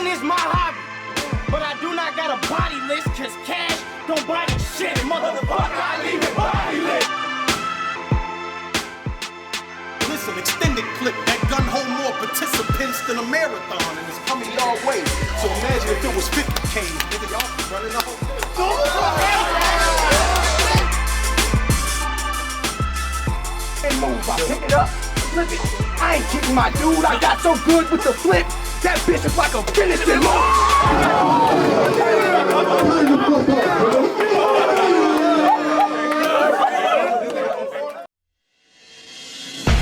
Hustling is my hobby, but I do not got a body list, cause cash don't buy the shit. Motherfucker, I leave it bodiless. Listen, extended clip, that gun hold more participants than a marathon, and it's coming your way. So imagine if it was 50 Ks, nigga, y'all be running the whole And move, I pick it up, flip it. I ain't kidding my dude, I got so good with the flip. That bitch is like a finishing move.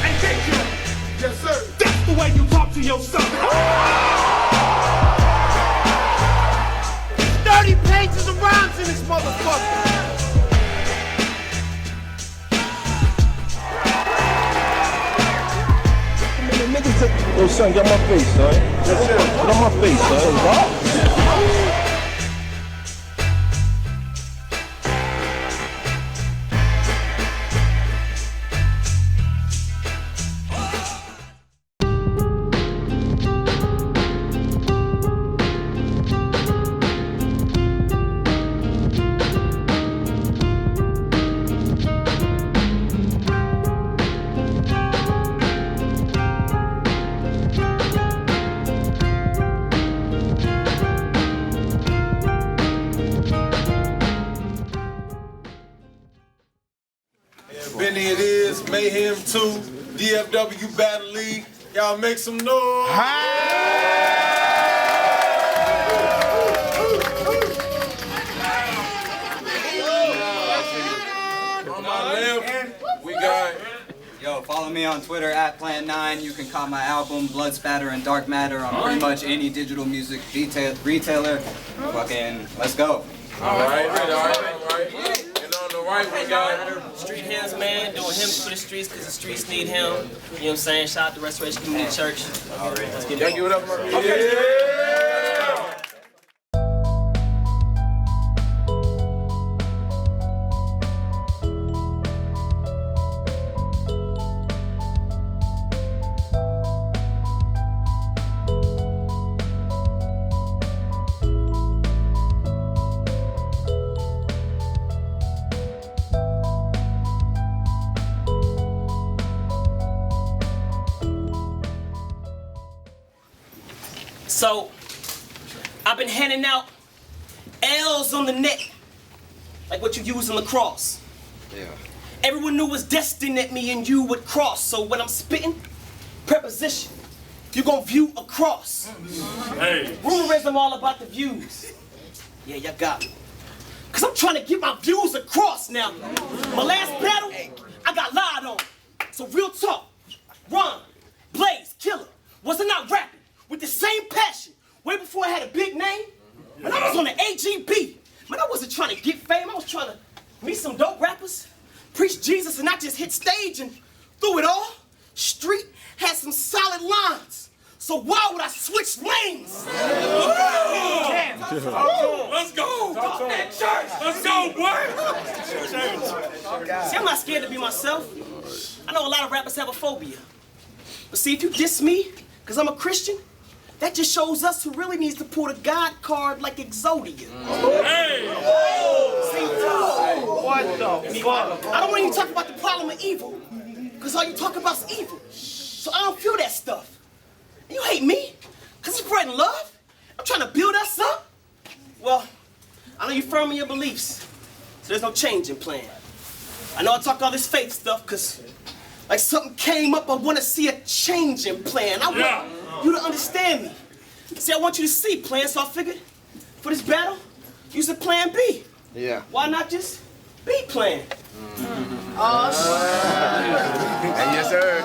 And thank you. Yes, sir. That's the way you talk to your son. 30 pages of rhymes in this motherfucker. Yo, son, get my face, son. Get on my face, son. Benny it is, Mayhem 2, DFW Battle League. Y'all make some noise. On my left, we got... Yo, follow me on Twitter at Plan9. You can cop my album Blood Spatter and Dark Matter on pretty much any digital music retailer. Fucking, let's go. All right. And on the right, we got... Street hymns, man, doing hymns for the streets because the streets need him. You know what I'm saying? Shout out to Restoration Community Church. All right, let's get it. Y'all give it up, man. Yeah! So, I've been handing out L's on the net, like what you use in lacrosse. Yeah. Everyone knew was destined that me and you would cross. So when I'm spitting, preposition, you gon' view across. Hey. Rumorism all about the views. Yeah, you got me. Cause I'm trying to get my views across now. My last battle, I got lied on. So real talk, rhyme, blaze, killer. Wasn't I rapping with the same passion way before I had a big name? When I was on the AGB, man, I wasn't trying to get fame. I was trying to meet some dope rappers, preach Jesus, and not just hit stage. And through it all, Street had some solid lines. So why would I switch lanes? Let's go. Talk that church. Let's go, boy. See, I'm not scared to be myself. I know a lot of rappers have a phobia. But see, if you diss me, because I'm a Christian, that just shows us who really needs to pull the God card like Exodia. Hey. See, What the fuck? I don't want to even talk about the problem of evil, because all you talk about is evil. So I don't feel that stuff. And you hate me, because I'm spreading love? I'm trying to build us up? Well, I know you're firm in your beliefs, so there's no change in plan. I know I talk all this faith stuff, because like something came up, I want to see a change in plan. I want you to understand me. See, I want you to see plan, so I figured for this battle, use a plan B. Yeah. Why not just be plan? Yes, sir. Yes, sir.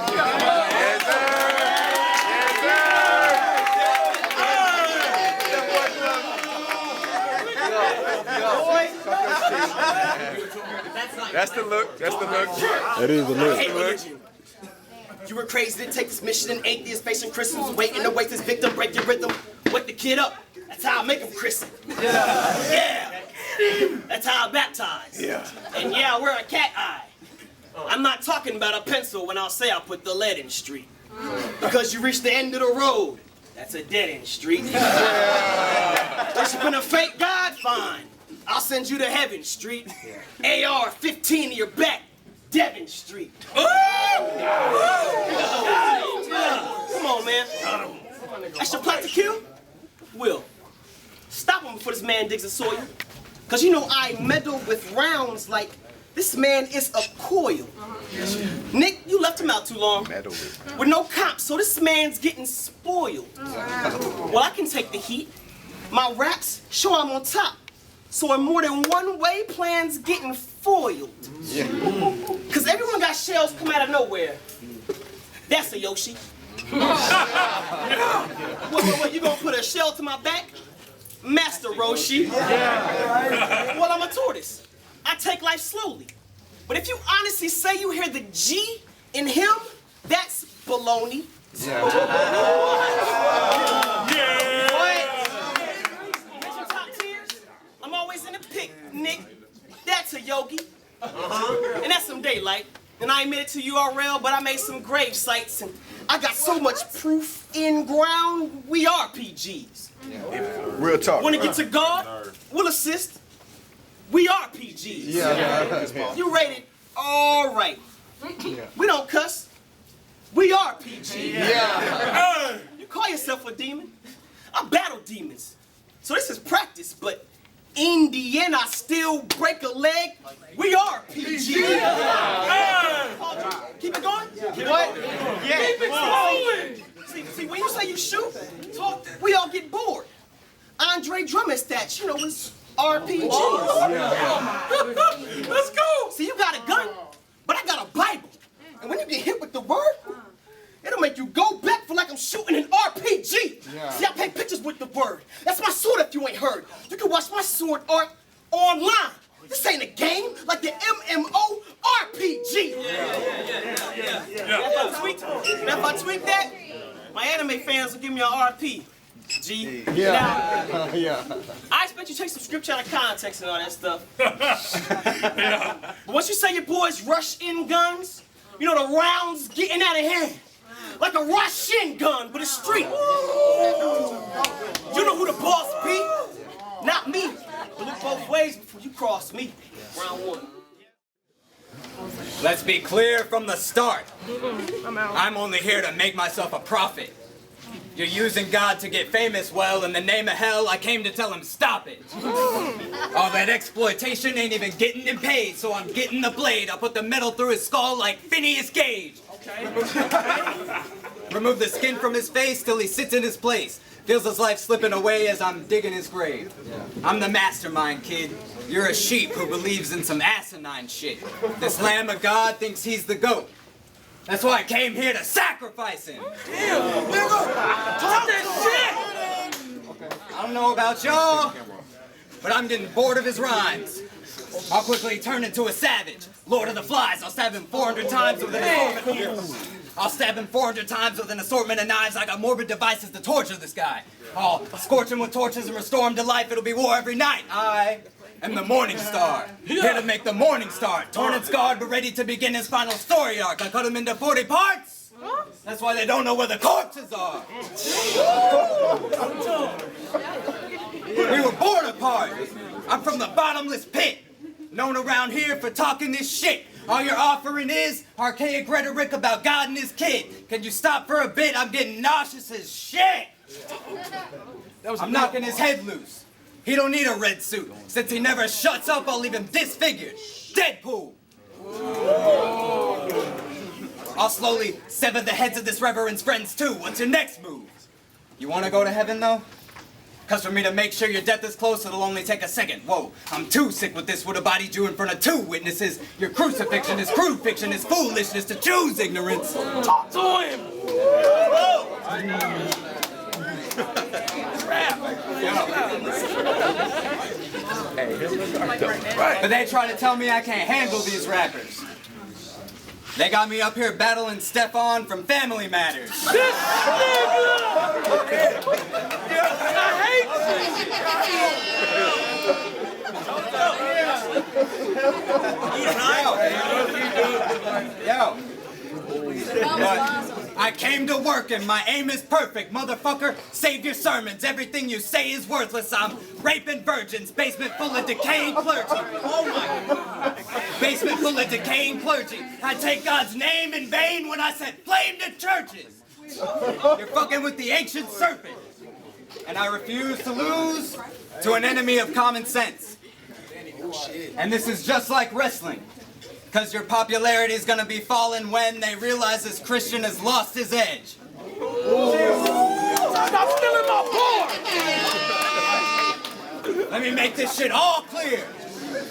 That's the look. That's the look. That is the look. Hey, religion. You were crazy to take this mission, an atheist facing Christians, waiting to wake this victim, break your rhythm, wake the kid up. That's how I make him christen. Yeah. That's how I baptize. Yeah. And yeah, I wear a cat eye. I'm not talking about a pencil when I'll say I put the lead in the street. Because you reach the end of the road, That's a dead-end street. Worshiping a fake God? Fine. I'll send you to Heaven Street. AR-15 to your back, Devon Street. Come on, man. That's your plot to kill? Will, stop him before this man digs a soil. Cause you know I meddle with rounds like this man is a coil. Nick, you left him out too long. With no cops, so this man's getting spoiled. Well, I can take the heat. My raps show I'm on top. So in more than one way, plans getting foiled. Cause everyone got shells come out of nowhere. That's a Yoshi. What, you gonna put a shell to my back? Master Roshi. Well, I'm a tortoise. I take life slowly. But if you honestly say you hear the G in him, that's baloney. Top tiers, I'm always in the pic, Nick. That's a yogi. And that's some daylight. And I ain't made it to URL, but I made some grave sites. And I got so much proof in ground, we are PGs. Real talk. When it gets to God, we'll assist. We are PGs. You rated all right. We don't cuss. We are PGs. You call yourself a demon? I battle demons. So this is practice, but in the end, I still break a leg. We are PGs. Keep it going? What? Yeah. Keep it going. See, when you say you shoot, we all get bored. Andre Drummond stats, you know, was RPGs. Let's go. See, you got a gun, but I got a Bible. And when you get hit with the word, it'll make you go back for like I'm shooting an RPG. See, I paint pictures with the word. That's my sword if you ain't heard. You can watch my sword art online. This ain't a game like the MMO RPG. If I tweak that, my anime fans will give me an RP. G. Now, I expect you to take some scripture out of context and all that stuff. But once you say your boys rush in guns, you know the rounds getting out of hand. Like a Russian gun with a street. You know who the boss be? Not me. But look both ways before you cross me. Round one. Let's be clear from the start. I'm only here to make myself a profit. You're using God to get famous, well, in the name of hell, I came to tell him stop it. All that exploitation ain't even getting him paid, so I'm getting the blade. I'll put the metal through his skull like Phineas Gage. Remove the skin from his face till he sits in his place. Feels his life slipping away as I'm digging his grave. I'm the mastermind, kid. You're a sheep who believes in some asinine shit. This Lamb of God thinks he's the GOAT. That's why I came here to sacrifice him. Damn, nigga! Talk that shit! I don't know about y'all, but I'm getting bored of his rhymes. I'll quickly turn into a savage. Lord of the Flies, I'll stab him 400 times with an assortment. I'll stab him 400 times with an assortment of knives. I got morbid devices to torture this guy. I'll scorch him with torches and restore him to life. It'll be war every night. I am the Morning Star, here to make the morning start. Torn and scarred, but ready to begin his final story arc. I cut him into 40 parts. That's why they don't know where the corpses are. We were born apart. I'm from the bottomless pit, known around here for talking this shit. All you're offering is archaic rhetoric about God and his kid. Can you stop for a bit? I'm getting nauseous as shit. I'm knocking his head loose. He don't need a red suit. Since he never shuts up, I'll leave him disfigured. Deadpool. I'll slowly sever the heads of this reverend's friends too. What's your next move? You want to go to heaven though? Cause for me to make sure your death is close, it'll only take a second. Whoa, I'm too sick with this. Would have bodied you in front of 2 witnesses. Your crucifixion is crude fiction, is foolishness to choose ignorance. Talk to him! But they try to tell me I can't handle these rappers. They got me up here battling Stefan from Family Matters. This nigga! I hate Yo. But I I came to work and my aim is perfect, motherfucker. Save your sermons, everything you say is worthless. I'm raping virgins, basement full of decaying clergy. Oh my. Basement full of decaying clergy. I take God's name in vain when I said flame to churches. You're fucking with the ancient serpent. And I refuse to lose to an enemy of common sense. And this is just like wrestling. Because your popularity is going to be falling when they realize this Christian has lost his edge. Stop stealing my board! Let me make this shit all clear.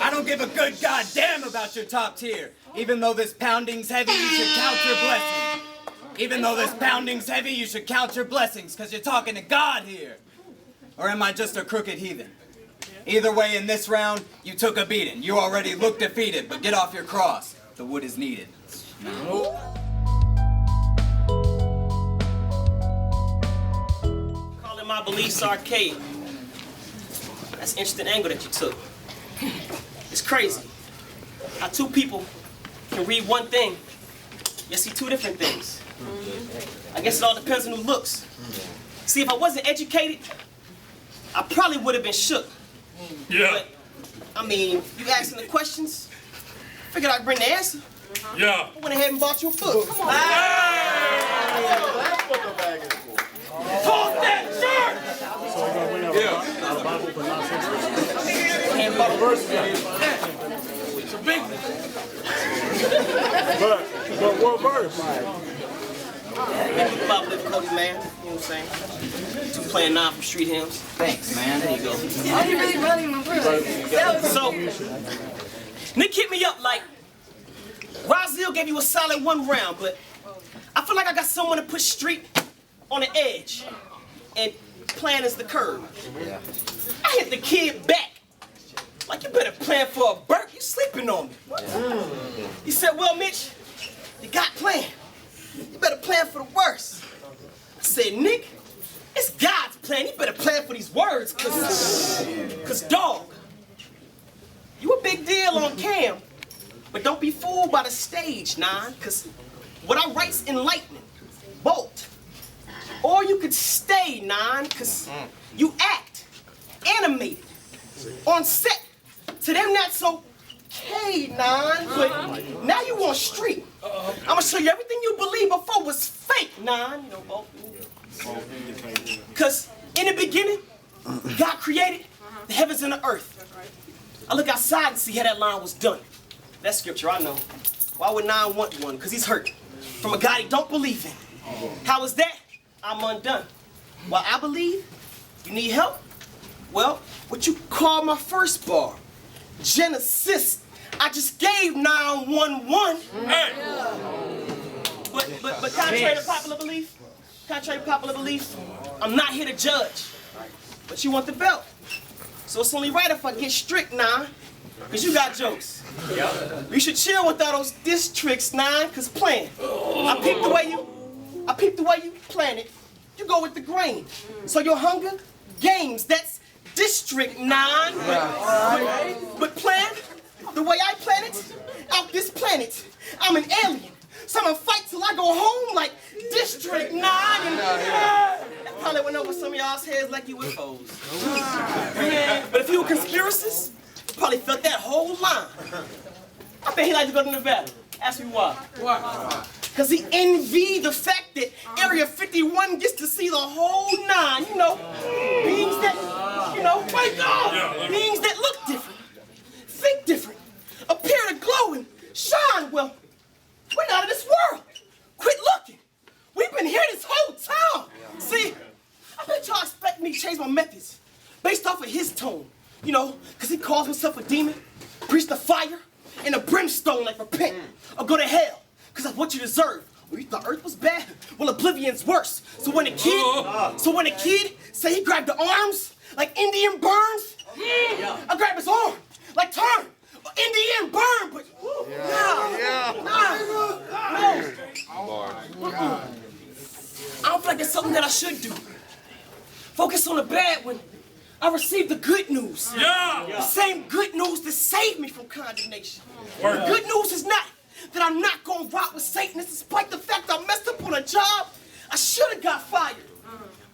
I don't give a good goddamn about your top tier. Even though this pounding's heavy, you should count your blessings. Even though this pounding's heavy, you should count your blessings, because you're talking to God here. Or am I just a crooked heathen? Either way, in this round, you took a beating. You already look defeated, but get off your cross. The wood is needed. Calling my beliefs arcade. That's an interesting angle that you took. It's crazy how two people can read one thing, yet see two different things. I guess it all depends on who looks. See, if I wasn't educated, I probably would have been shook. Yeah. But, I mean, you asking the questions, figured I'd bring the answer. Yeah. I went ahead and bought you a book. Come on. Talk that shirt! Hand bought a verse. It's a big one. But what verse? About Live Cody, man. You know what I'm saying? 2 playing 9 from Street Hymns. Thanks, man. There you go. Oh, you really running my room. So, Nick hit me up like, Razil gave you a solid 1 round, but I feel like I got someone to put Street on the edge, and plan is the curve. I hit the kid back. Like, you better plan for a burp. You sleeping on me. He said, well, Mitch, you got plan. You better plan for the worst. I said, Nick, it's God's plan. You better plan for these words, cause dog, you a big deal on cam, but don't be fooled by the stage, Nine, cause what I write's enlightening, bold. Or you could stay, Nine, cause you act, animated, on set. To them that's okay, Nine, but now you on street. I'm gonna show you everything you believed before was fake, Nine. You know, both. Cause in the beginning, God created the heavens and the earth. I look outside and see how that line was done. That's scripture, I know. Why would Nine want one? Cause he's hurt from a God he don't believe in. How is that? I'm undone. Well, I believe you need help. Well, what you call my first bar? Genesis. I just gave 911. Hey! But contrary to popular belief, I'm not here to judge. But you want the belt. So it's only right if I get strict, Nine. Cause you got jokes. You should chill with all those diss tricks, Nine, cause playing. I peeped the way you plan it. You go with the grain. So your hunger, games, that's District 9. But plan, the way I plan it, out this planet, I'm an alien. So I'm gonna fight till I go home like District 9. And that probably went over some of y'all's heads like you were foes. But if you were conspiracists, you probably felt that whole line. I bet he liked to go to Nevada. Ask me why. Why? Cause he envied the fact that Area 51 gets to see the whole 9, you know, beings that, you know, wake up, beings that look different, think different, appear to glow and shine. Well, we're not of this world. Quit looking. We've been here this whole time. See, I bet y'all expect me to change my methods based off of his tone, you know, cause he calls himself a demon, preach the fire and a brimstone like repent or go to hell. Cause that's what you deserve. Well, you thought Earth was bad? Well, Oblivion's worse. So when a kid say he grabbed the arms like Indian burns, I grab his arm like turn, Indian burn, but I don't feel like it's something that I should do. Focus on the bad when I received the good news. Yeah! The same good news that saved me from condemnation. Word. The good news is not that I'm not gonna rock with Satanists despite the fact I messed up on a job. I should have got fired.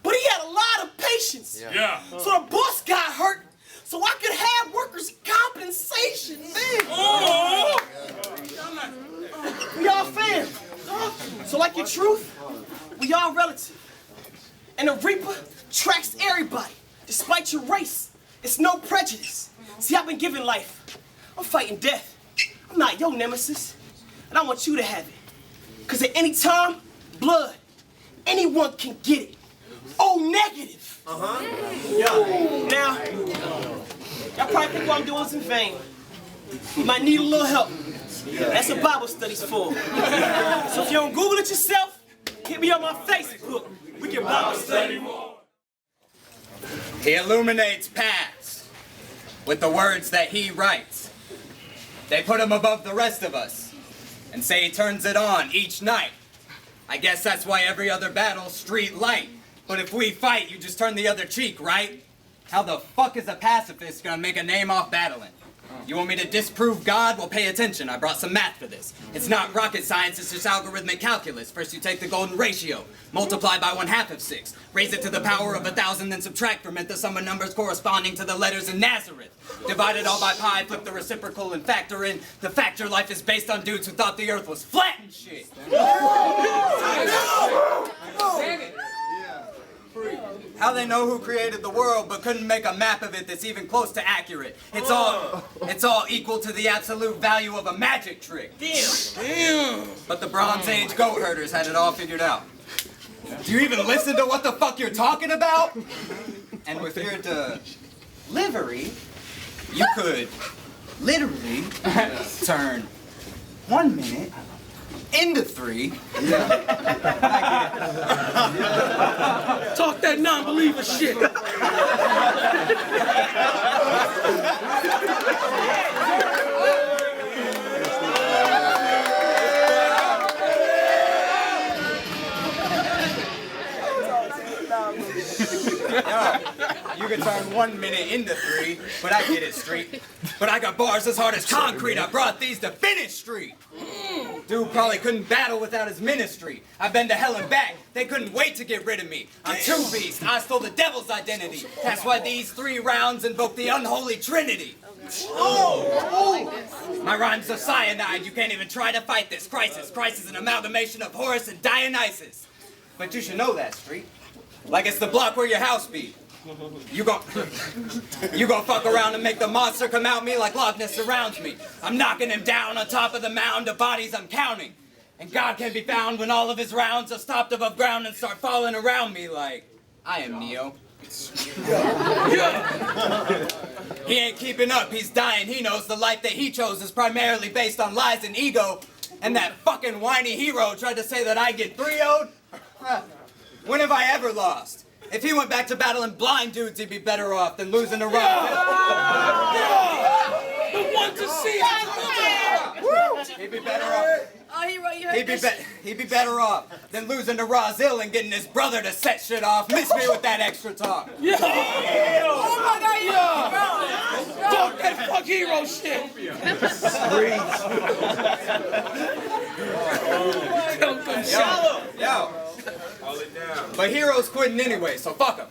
But he had a lot of patience. Yeah. So the boss got hurt so I could have workers' compensation. Man. Oh. We all fam. So like your truth, we all relative. And the Reaper tracks everybody, despite your race. It's no prejudice. See, I've been given life. I'm fighting death. I'm not your nemesis. And I want you to have it. Because at any time, blood, anyone can get it. O negative. Yeah. Now, y'all probably think what I'm doing is in vain. You might need a little help. That's what Bible study's for. So if you don't Google it yourself, hit me on my Facebook. We can Bible study more. He illuminates paths with the words that he writes. They put him above the rest of us and say he turns it on each night. I guess that's why every other battle's street light. But if we fight, you just turn the other cheek, right? How the fuck is a pacifist gonna make a name off battling? You want me to disprove God? Well, pay attention. I brought some math for this. It's not rocket science, it's just algorithmic calculus. First you take the golden ratio, multiply by 1/2 of 6, raise it to the power of 1,000, then subtract from it the sum of numbers corresponding to the letters in Nazareth. Divide it all by pi, flip the reciprocal, and factor in the fact your life is based on dudes who thought the earth was flat and shit. How they know who created the world but couldn't make a map of it that's even close to accurate. It's all equal to the absolute value of a magic trick. Damn. But the Bronze Age goat herders had it all figured out. Do you even listen to what the fuck you're talking about? And with your delivery, you could literally turn 1 minute into 3. Talk that non-believer shit. You can turn 1 minute into 3, but I get it straight. But I got bars as hard as concrete. I brought these to finish street. Dude probably couldn't battle without his ministry. I've been to hell and back. They couldn't wait to get rid of me. I'm two beast. I stole the devil's identity. That's why these 3 rounds invoke the unholy trinity. My rhymes are cyanide. You can't even try to fight this crisis. Christ is an amalgamation of Horus and Dionysus. But you should know that, street. Like it's the block where your house be. You gon' fuck around and make the monster come out me like Loch Ness surrounds me. I'm knocking him down on top of the mound of bodies I'm counting. And God can be found when all of his rounds are stopped above ground and start falling around me like I am Neo. He ain't keeping up, he's dying. He knows the life that he chose is primarily based on lies and ego. And that fucking whiny hero tried to say that I get 3-0'd? When have I ever lost? If he went back to battling blind dudes, he'd be better off than losing to Rob. The one to see. He'd be better off. He'd be better off than losing to Razil and getting his brother to set shit off. Miss me with that extra talk. Yeah. Oh my God, yeah. Talk that fuck hero shit. Yo. But heroes quitting anyway, so fuck him.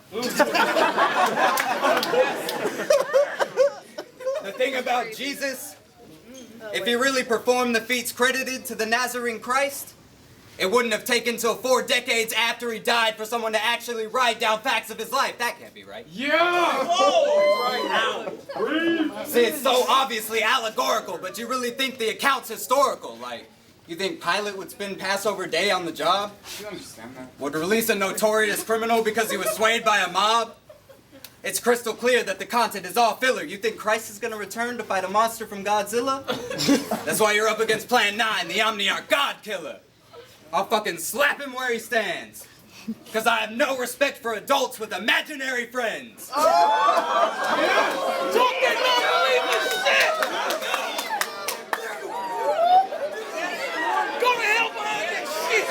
The thing about Jesus, if he really performed the feats credited to the Nazarene Christ, it wouldn't have taken till 4 decades after he died for someone to actually write down facts of his life. That can't be right. Yeah. See, it's so obviously allegorical, but you really think the account's historical, like, you think Pilate would spend Passover Day on the job? You understand that? Would release a notorious criminal because he was swayed by a mob? It's crystal clear that the content is all filler. You think Christ is gonna return to fight a monster from Godzilla? That's why you're up against Plan 9, the Omniarch God Killer. I'll fucking slap him where he stands. Cause I have no respect for adults with imaginary friends. Talk that non-believer shit. Go to hell behind that shit.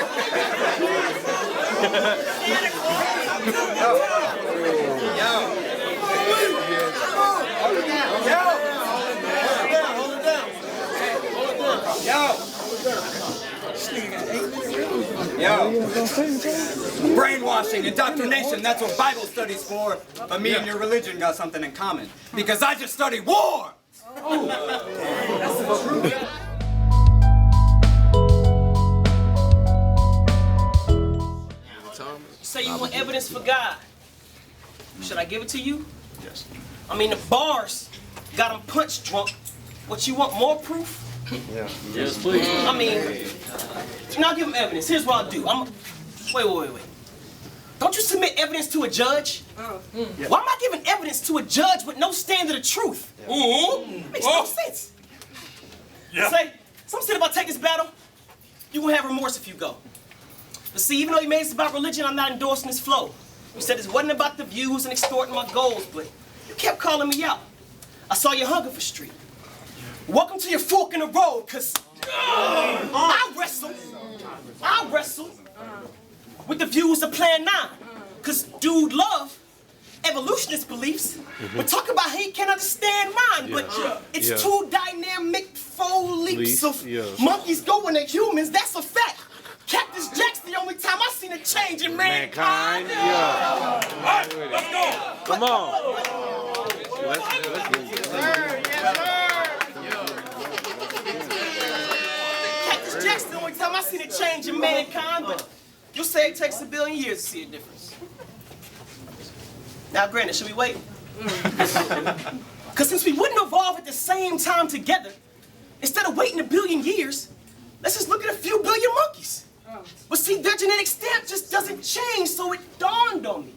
Yo, brainwashing, indoctrination, that's what Bible study's for. But me and your religion got something in common. Because I just studied war! Say you want evidence for God. Should I give it to you? Yes. I mean, the bars got him punch drunk. What, you want more proof? Yeah. Yes, please. I mean, I'll give him evidence. Here's what I'll do. Wait. Don't you submit evidence to a judge? Yeah. Why am I giving evidence to a judge with no standard of truth? Makes no sense. Yeah. Say, some said if I take this battle, you will have remorse if you go. But see, even though you made this about religion, I'm not endorsing this flow. You said this wasn't about the views and extorting my goals, but you kept calling me out. I saw your hunger for street. Welcome to your fork in the road, cause I wrestle with the views of Plan 9. Cause dude love evolutionist beliefs, but talk about how he can't understand mine. But it's two dynamic full leaps of monkeys going to humans, that's a fact. Cactus Jack's the only time I've seen a change in mankind. Yeah. Let's go. Come on. Cactus Jack's the only time I've seen a change in mankind, but you'll say it takes 1 billion years to see a difference. Now, granted, should we wait? Because since we wouldn't evolve at the same time together, instead of waiting 1 billion years, let's just look at a few billion monkeys. But see, their genetic stamp just doesn't change, so it dawned on me.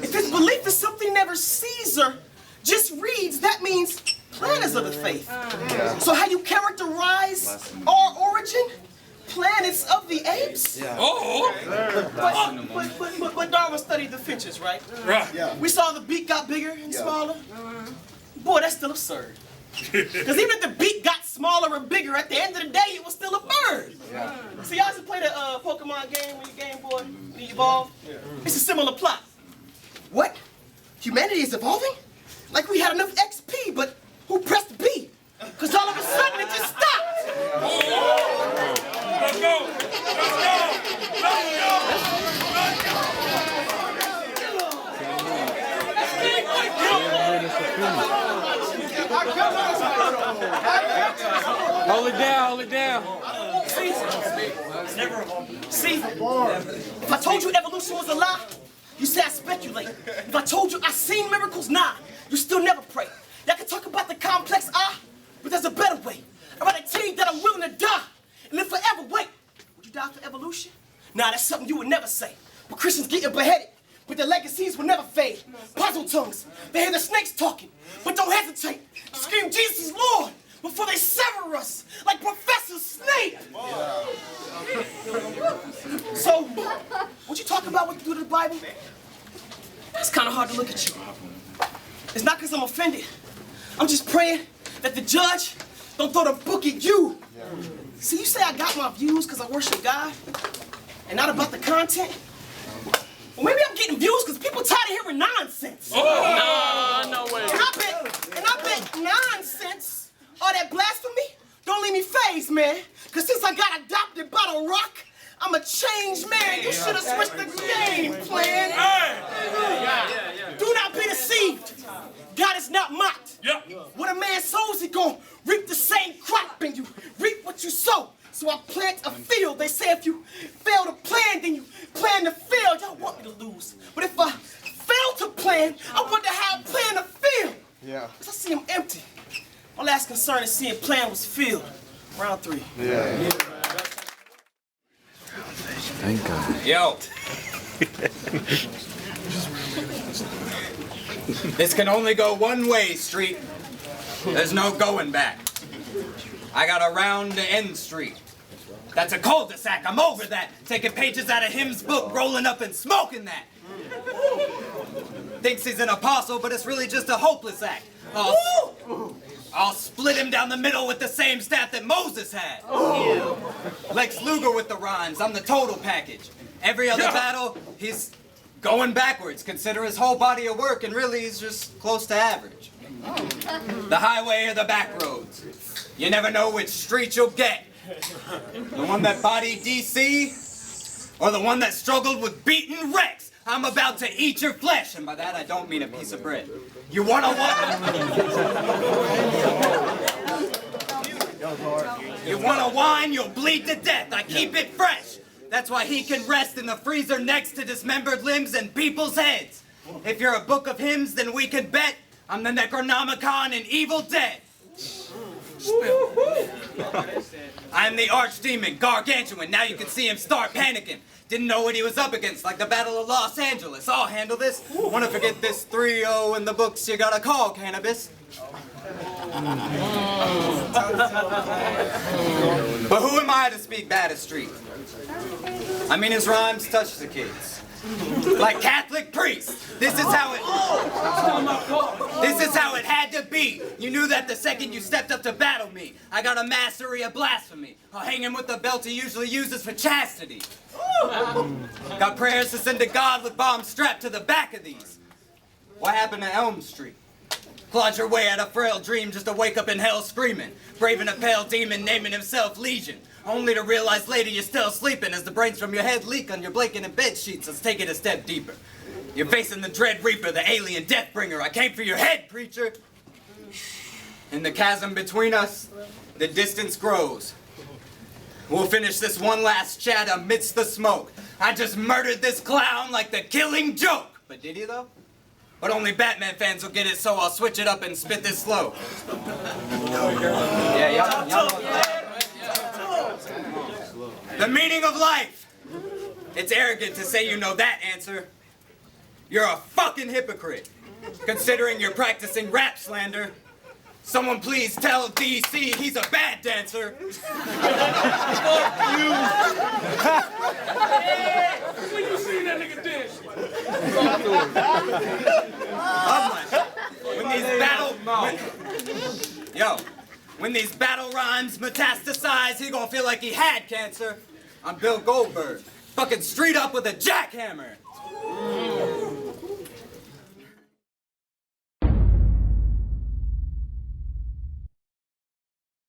If this belief is something never sees or just reads, that means planets of the faith. So how you characterize our origin? Planets of the apes? But Darwin studied the finches, right? Right. Yeah. We saw the beak got bigger and smaller. Boy, that's still absurd. Because even if the beak got smaller and bigger, at the end of the day, it was still a bird. Yeah. See, y'all used to play the Pokemon game when you Game Boy, when you evolve? Yeah. It's a similar plot. What? Humanity is evolving? Like we had enough XP, but who pressed B? Because all of a sudden it just stopped. Let's go. Hold it down. See, if I told you evolution was a lie, you say I speculate. If I told you I seen miracles, nah, you still never pray. Y'all can talk about the complex but there's a better way. I'd rather tell you that I'm willing to die and live forever. Wait, would you die for evolution? Nah, that's something you would never say. But Christians getting beheaded, but their legacies will never fade. Puzzle tongues, they hear the snakes talking, but don't hesitate. Scream Jesus is Lord before they sever us like Professor Snape. So, what you talk about what you do to the Bible? It's kind of hard to look at you. It's not because I'm offended. I'm just praying that the judge don't throw the book at you. See, you say I got my views because I worship God and not about the content. Well, maybe I'm getting views because people tired of hearing nonsense. No way. And I bet nonsense or that blasphemy don't leave me phased, man. Because since I got adopted by the Rock, I'm a changed man. You should have switched the game plan. Do not be deceived. God is not mocked. What a man sows, he gon' reap the same crop, and you reap what you sow. So I plant a field. They say if you fail to plan, then you plan to fail. Y'all want me to lose. But if I fail to plan, I wonder how I plan to feel. Yeah. Because I see him empty. My last concern is seeing plan was filled. Round 3. Yeah. Thank God. Yo. This can only go one way, Street. There's no going back. I got a round to end street. That's a cul-de-sac, I'm over that. Taking pages out of him's book, rolling up and smoking that. Thinks he's an apostle, but it's really just a hopeless act. I'll split him down the middle with the same staff that Moses had. Lex Luger with the rhymes, I'm the total package. Every other battle, he's going backwards. Consider his whole body of work, and really he's just close to average. The highway or the back roads. You never know which street you'll get. The one that bodied DC? Or the one that struggled with beaten Rex? I'm about to eat your flesh, and by that I don't mean a piece of bread. You wanna what? You wanna wine, you'll bleed to death. I keep it fresh. That's why he can rest in the freezer next to dismembered limbs and people's heads. If you're a book of hymns, then we can bet I'm the Necronomicon in Evil Dead. I'm the archdemon, gargantuan. Now you can see him start panicking. Didn't know what he was up against, like the Battle of Los Angeles. I'll handle this. Wanna forget this 3-0 in the books, you gotta call cannabis. But who am I to speak bad of Street? I mean, his rhymes touch the kids. Like Catholic priests. This is how it had to be. You knew that the second you stepped up to battle me. I got a mastery of blasphemy. I'll hang him with the belt he usually uses for chastity. Got prayers to send to God with bombs strapped to the back of these. What happened to Elm Street? Clawed your way out of frail dream just to wake up in hell screaming. Braving a pale demon naming himself Legion. Only to realize later you're still sleeping as the brains from your head leak on your blanket bed sheets. Let's take it a step deeper. You're facing the Dread Reaper, the alien Deathbringer. I came for your head, preacher. In the chasm between us, the distance grows. We'll finish this one last chat amidst the smoke. I just murdered this clown like the Killing Joke. But did he though? But only Batman fans will get it, so I'll switch it up and spit this slow. Yeah, y'all know that. The meaning of life. It's arrogant to say you know that answer. You're a fucking hypocrite, considering you're practicing rap slander. Someone please tell DC he's a bad dancer. When you see that nigga dance? When these battle rhymes metastasize, he gonna feel like he had cancer. I'm Bill Goldberg, fucking straight up with a jackhammer.